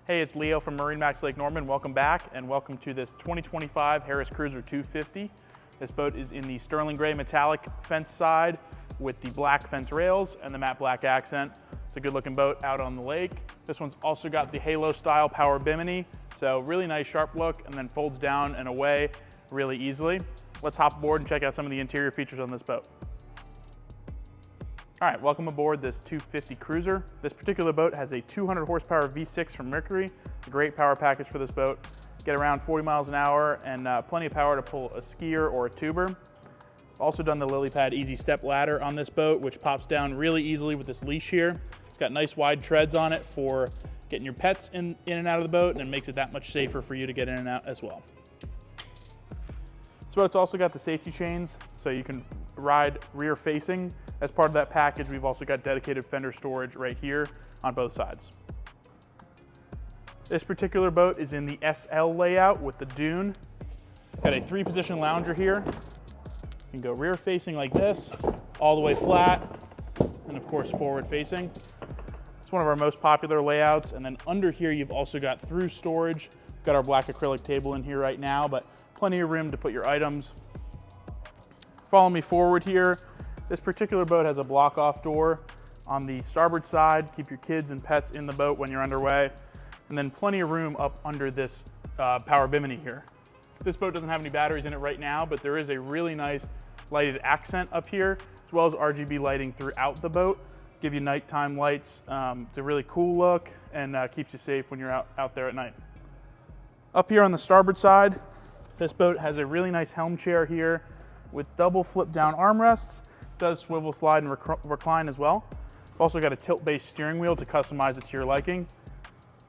Hey, it's Leo from MarineMax Lake Norman. Welcome back and welcome to this 2025 Harris Cruiser 250. This boat is in the sterling gray metallic fence side with the black fence rails and the matte black accent. It's a good looking boat out on the lake. This one's also got the halo style power bimini, so really nice sharp look and then folds down and away really easily. Let's hop aboard and check out some of the interior features on this boat. All right, welcome aboard this 250 Cruiser. This particular boat has a 200 horsepower V6 from Mercury. It's a great power package for this boat. Get around 40 miles an hour and plenty of power to pull a skier or a tuber. Also done the lily pad easy step ladder on this boat, which pops down really easily with this leash here. It's got nice wide treads on it for getting your pets in and out of the boat, and it makes it that much safer for you to get in and out as well. This boat's also got the safety chains, so you can ride rear facing. As part of that package, we've also got dedicated fender storage right here on both sides. This particular boat is in the SL layout with the dune. Got a 3-position lounger here. You can go rear facing like this, all the way flat, and of course forward facing. It's one of our most popular layouts. And then under here, you've also got through storage. We've got our black acrylic table in here right now, but plenty of room to put your items. Follow me forward here. This particular boat has a block off door on the starboard side. Keep your kids and pets in the boat when you're underway. And then plenty of room up under this power bimini here. This boat doesn't have any batteries in it right now, but there is a really nice lighted accent up here, as well as RGB lighting throughout the boat. Give you nighttime lights. It's a really cool look and keeps you safe when you're out there at night. Up here on the starboard side, this boat has a really nice helm chair here with double flip down armrests. Does swivel, slide, and recline as well. We've also got a tilt-based steering wheel to customize it to your liking.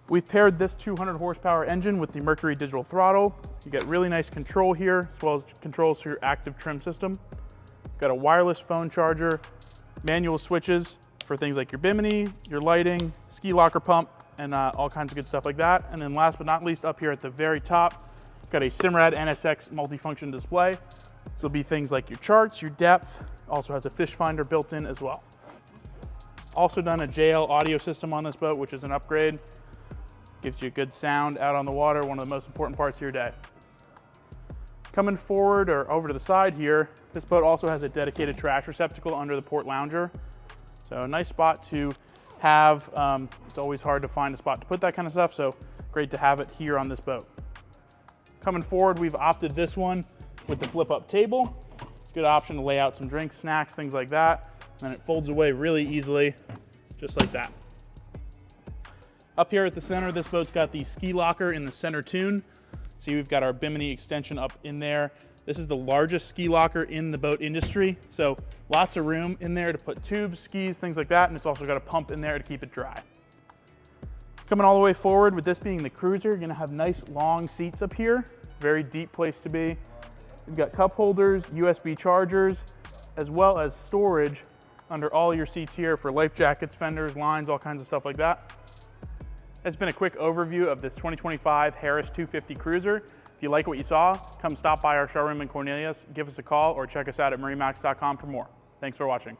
We've paired this 200 horsepower engine with the Mercury digital throttle. You get really nice control here, as well as controls for your active trim system. Got a wireless phone charger, manual switches for things like your bimini, your lighting, ski locker pump, and all kinds of good stuff like that. And then last but not least, up here at the very top, got a Simrad NSX multifunction display. This will be things like your charts, your depth. Also has a fish finder built in as well. Also done a JL audio system on this boat, which is an upgrade. Gives you good sound out on the water, one of the most important parts of your day. Coming forward or over to the side here, this boat also has a dedicated trash receptacle under the port lounger. So a nice spot to have. It's always hard to find a spot to put that kind of stuff, so great to have it here on this boat. Coming forward, we've opted this one with the flip up table. Good option to lay out some drinks, snacks, things like that. And it folds away really easily, just like that. Up here at the center, this boat's got the ski locker in the center tune. See, we've got our bimini extension up in there. This is the largest ski locker in the boat industry. So lots of room in there to put tubes, skis, things like that. And it's also got a pump in there to keep it dry. Coming all the way forward, with this being the Cruiser, you're gonna have nice long seats up here. Very deep place to be. You've got cup holders, USB chargers, as well as storage under all your seats here for life jackets, fenders, lines, all kinds of stuff like that. That's been a quick overview of this 2025 Harris 250 Cruiser. If you like what you saw, come stop by our showroom in Cornelius, give us a call, or check us out at marinemax.com for more. Thanks for watching.